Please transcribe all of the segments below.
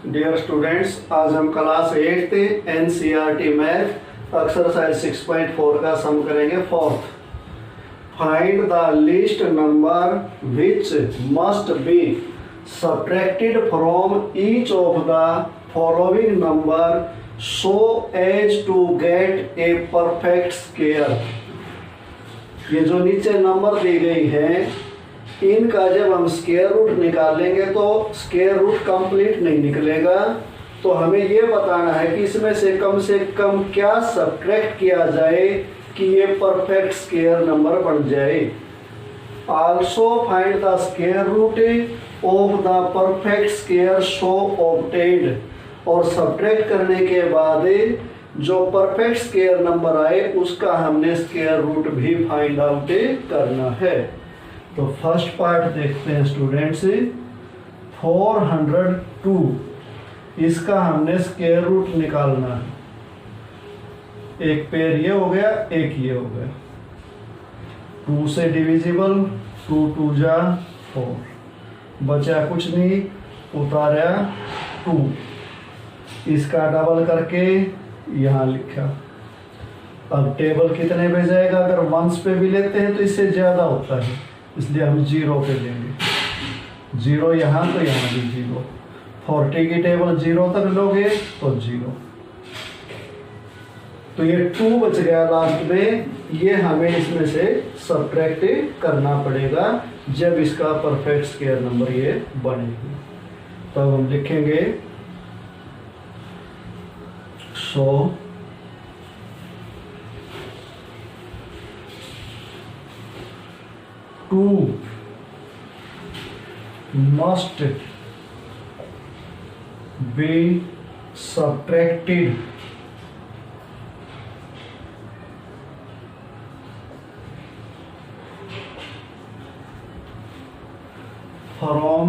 Dear students, आज हम class 8 NCERT math exercise 6.4 का सम करेंगे। Fourth, find the least number which must be subtracted from each of the following number so as to get a perfect square. ये जो नीचे number दी गई है, इनका जब हम स्क्वायर रूट निकालेंगे तो स्क्वायर रूट कंप्लीट नहीं निकलेगा। तो हमें ये बताना है कि इसमें से कम क्या सब्ट्रैक्ट किया जाए कि ये परफेक्ट स्क्वायर नंबर बन जाए। Also find the square root of the perfect square so obtained. और सब्ट्रैक्ट करने के बाद जो परफेक्ट स्क्वायर नंबर आए उसका हमने स्क्वायर रूट भी फाइंड आउट करना है। तो फर्स्ट पार्ट देखते हैं स्टूडेंट्स, 402, इसका हमने स्क्वायर रूट निकालना है। एक पेयर ये हो गया, एक ये हो गया। 2 से डिविजिबल, 2 2 जा 4, बचा कुछ नहीं, उतारा 2, इसका डबल करके यहाँ लिखा। अब टेबल कितने पे जाएगा? अगर वंस पे भी लेते हैं तो इससे ज़्यादा होता है, इसलिए हम 0 पे लेंगे। 0 यहाँ तो यहाँ भी 0। 40 की टेबल 0 तक लोगे तो 0। तो ये 2 बच गया लास्ट में। ये हमें इसमें से सब्ट्रैक्ट करना पड़ेगा जब इसका परफेक्ट स्क्वायर नंबर ये बनेगी। तब हम लिखेंगे 100 2 must be subtracted from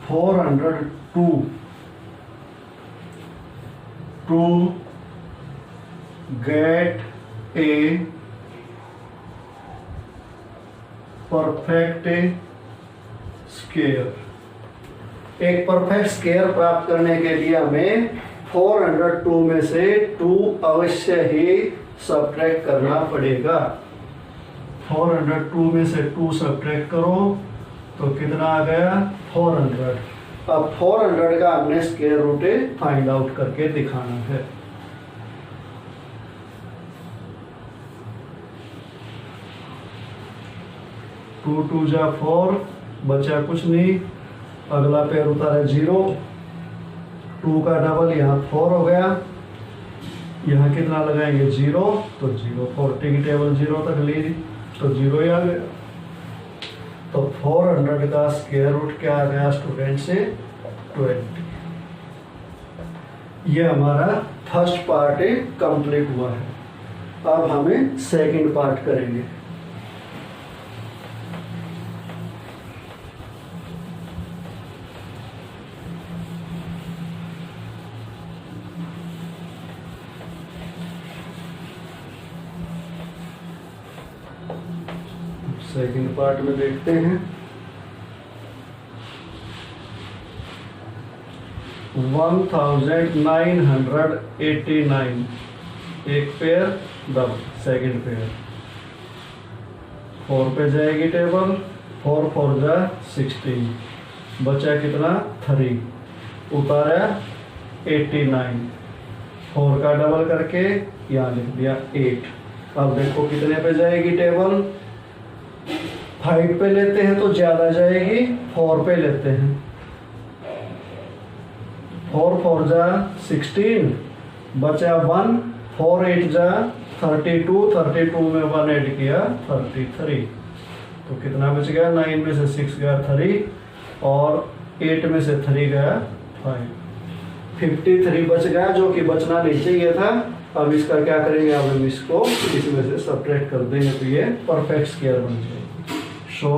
402 to get a perfect square. एक परफेक्ट स्क्वायर प्राप्त करने के लिए हमें 402 में से 2 अवश्य ही सब्ट्रैक्ट करना पड़ेगा। 402 में से 2 सब्ट्रैक्ट करो तो कितना आ गया? 400। अब 400 का हमने स्क्वायर रूट फाइंड आउट करके दिखाना है। 2 2 जा 4, बचा कुछ नहीं, अगला पैर उतारा 0, 2 का डबल यहाँ 4 हो गया, यहाँ कितना लगाएंगे? 0, तो 0। 40 की टेबल 0 तक ली तो 0 ही आ गया। तो 400 का स्क्वायर रूट क्या आ गया स्टूडेंट से? 20। ये हमारा फर्स्ट पार्ट कंप्लीट हुआ है। अब हमें सेकंड पार्ट करेंगे। सेकंड पार्ट में देखते हैं 1989, एक पेयर डबल, सेकंड पेयर 4 पे जाएगी टेबल, 4 4 जा 16, बचा कितना? 3, उतारा 89, 4 का डबल करके यहाँ लिख दिया 8। अब देखो कितने पे जाएगी टेबल? 5 पे लेते हैं तो ज्यादा जाएगी, 4 पे लेते हैं, 4 4 जा 16, बचा 1, 4 8 जा 32, 32 में 1 ऐड किया 33। तो कितना बच गया? 9 में से 6 गया 3 और 8 में से 3 गया 5, 53 बच गया, जो कि बचना नहीं चाहिए था। अब इसका क्या करेंगे? अब हम इसको इसमें से सब्ट्रैक्ट कर देंगे तो ये परफेक्ट स्क्वायर बन जाएगी। So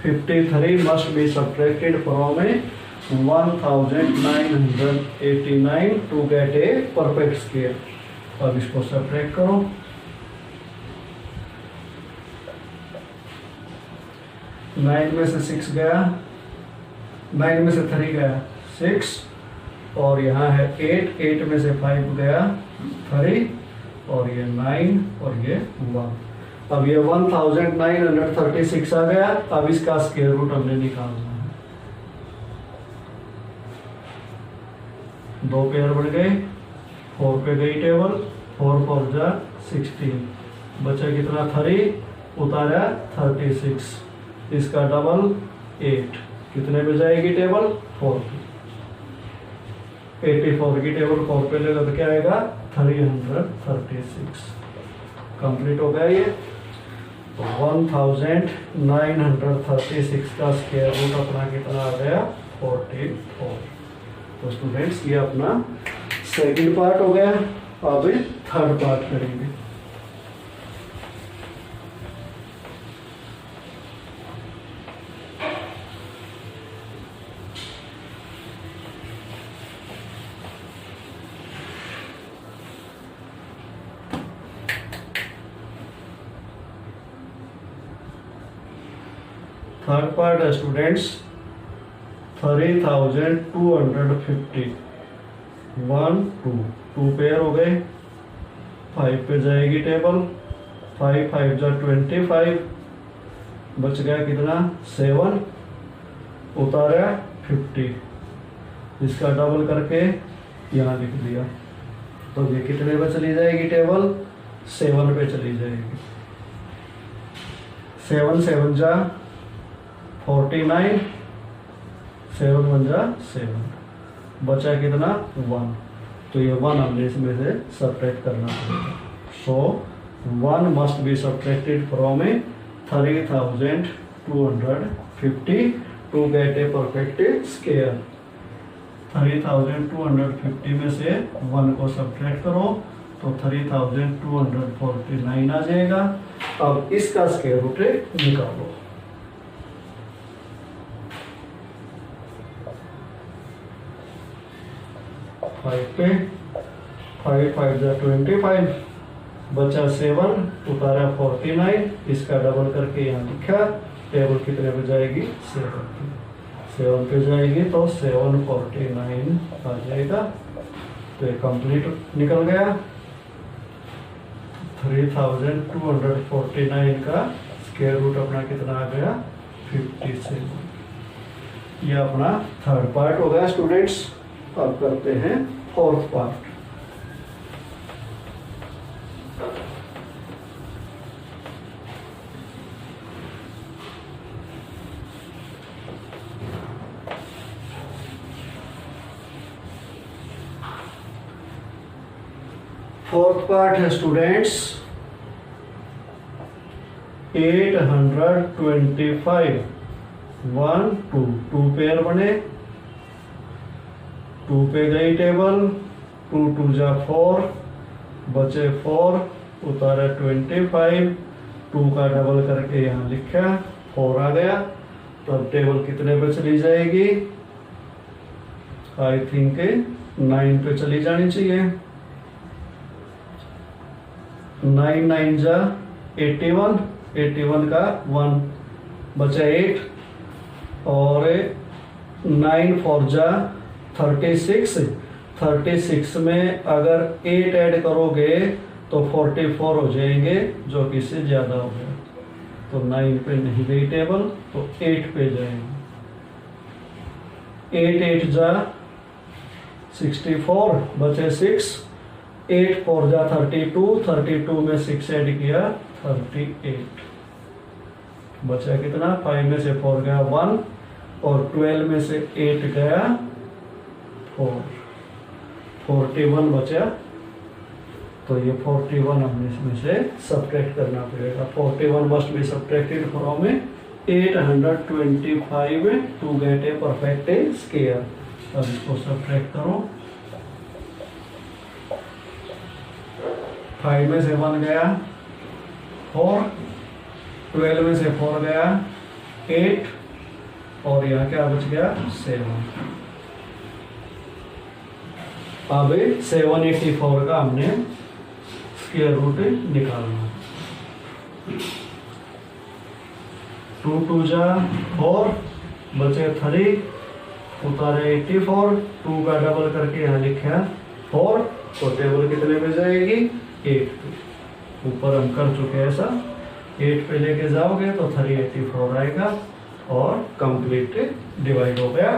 53 must be subtracted from 1989 to get a perfect square। अब इसको सब्ट्रैक्ट करो। 9 में से 6 गया, 9 में से 3 गया 6 और यहाँ है 8, 8 में से 5 गया 3 और ये 9 और ये 1। अब ये 1936 आ गया। अब इसका स्क्वायर रूट हमने निकालना है। 2 पेयर बढ़ गए, 4 पे गई टेबल, 4 4 जा 16, बचा कितना 3, उतारा 36, इसका डबल 8, कितने पे जाएगी टेबल 4 पे। 84 की टेबल 4 पे लेगा तो क्या आएगा 336। कंप्लीट हो गया ये। 1936 का स्क्वायर रूट अपना कितना आ गया 44। तो स्टूडेंट्स ये अपना सेकंड पार्ट हो गया। अब थर्ड पार्ट करेंगे। थर्ड पार्ट है स्टूडेंट्स 3250। 1 2 पेयर हो गए, 5 पे जाएगी टेबल, 5 5 जा 25, बच गया कितना 7, उतारा 50, इसका डबल करके यहाँ लिख दिया। तो ये कितने पे चली जाएगी टेबल 7 पे चली जाएगी। 7 7 जा 49, 7 1 जा 7, बचा कितना 1। तो ये 1 हमने इसमें से सब्ट्रैक्ट करना पड़ेगा। So 1 must be subtracted from 3250 to get a perfect square. 3250 में से 1 को सब्ट्रैक्ट करो तो 3249 आ जाएगा। अब इसका स्क्वायर रूट निकालो। 5 पे 5 5 जा 25, बचा 7, उतारा 49, इसका डबल करके यहाँ लिखा। टेबल कितने पे जाएगी 7 पे जाएगी तो 749 आ जाएगा। तो ये कंप्लीट निकल गया। 3249 का स्क्वायर रूट अपना कितना आ गया 57। ये अपना थर्ड पार्ट हो गया स्टूडेंट्स। अब करते हैं फोर्थ पार्ट। फोर्थ पार्ट है स्टूडेंट्स 825। 1 2 पेयर बने, 2 पे गई टेबल, 2 2 जा 4, बचे 4, उतारा 25, 2 का डबल करके यहाँ लिखा, 4 आ गया। तो अब टेबल कितने पे चली जाएगी, आई थिंक 9 पे चली जानी चाहिए। 9 9 जा 81, 81 का 1, बचा 8 और 9 4 जा 36, 36 में अगर 8 ऐड करोगे तो 44 हो जाएंगे, जो कि इससे ज़्यादा हो गया। तो 9 पे नहीं गई टेबल तो 8 पे जाएंगे। 8 8 जा 64, बचे 6, 8 4 जा 32, 32 में 6 ऐड किया 38, बचा कितना 5 में से 4 गया 1 और 12 में से 8 गया 4, 41 बचा। तो ये 41 हमने इसमें से सब्ट्रैक्ट करना पड़ेगा। 41 must be subtracted from 825 to get a perfect square. अब इसको सब्ट्रैक्ट करो। 5 में से 1 गया 4, 12 में से 4 गया 8 और यहाँ क्या बच गया 7। अब 784 का हमने स्क्वायर रूट निकालना। 2 2 जा 4, बचे 3, उतारे 84, 2 का डबल करके यहाँ लिखा 4, तो टेबल कितने पे जाएगी 8 पे। ऊपर हम कर चुके हैं ऐसा, 8 पे लेके जाओगे तो 384 आएगा और कंप्लीट डिवाइड हो गया।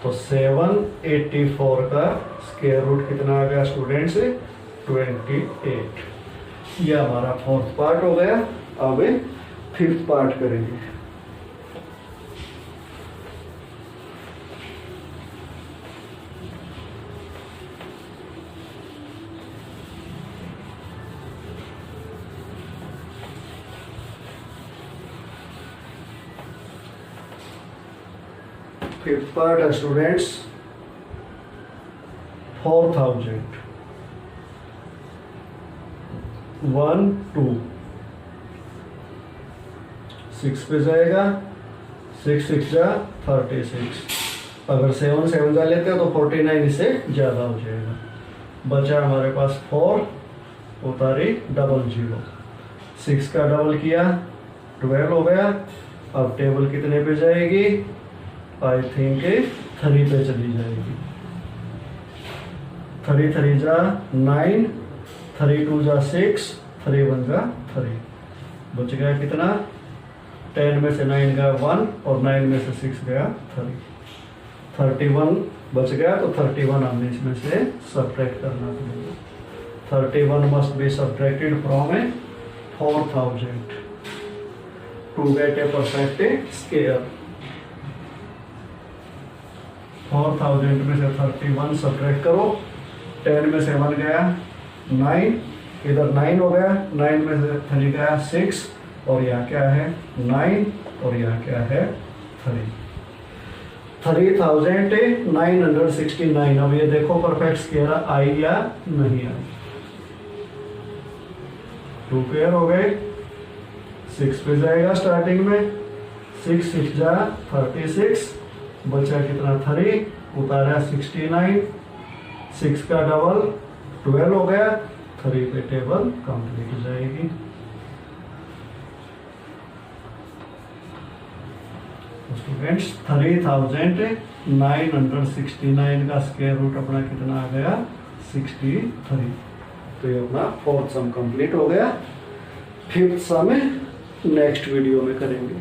तो 784 का स्क्वायर रूट कितना आ गया स्टूडेंट्स 28। ये हमारा फोर्थ पार्ट हो गया। अब फिफ्थ पार्ट करेंगे। फिफ्थ पार्ट है स्टूडेंट्स 4000 1 2 6 पे जाएगा, 6 6 जा 36। अगर 7 7 जा लेते हो तो 49 इससे ज़्यादा हो जाएगा। बचा हमारे पास 4, उतारी 00, 6 का डबल किया 12 हो गया। अब टेबल कितने पे जाएगी, आई थिंक 3 पे चली जाएगी। 3 3 जा 9, 3 2 जा 6, 3 1 जा 3। बच गया कितना, 10 में से 9 गया 1 और 9 में से 6 गया 3। 31 बच गया, तो 31 हमने इसमें से सब्ट्रैक्ट करना पड़ेगा। 31 must be subtracted from 4000 to get a perfect square. 4000 में से 31 सब्ट्रैक्ट करो, 10 में से 1 गया 9, इधर 9 हो गया, 9 में से 3 गया 6 और यहाँ क्या है 9 और यहाँ क्या है 3। 3969। अब ये देखो परफेक्ट स्क्वायर आई या नहीं आई। 2 पेयर हो गए, 6 पे जाएगा स्टार्टिंग में, 6 6 जा 36, बचा कितना 3, उतारा 69, 6 का डबल 12 हो गया, 3 पे टेबल कंप्लीट हो जाएगी। स्टूडेंट्स 3969 का स्क्वायर रूट अपना कितना आ गया 63। तो ये अपना फोर्थ सम कंप्लीट हो गया। फिफ्थ सम नेक्स्ट वीडियो में करेंगे।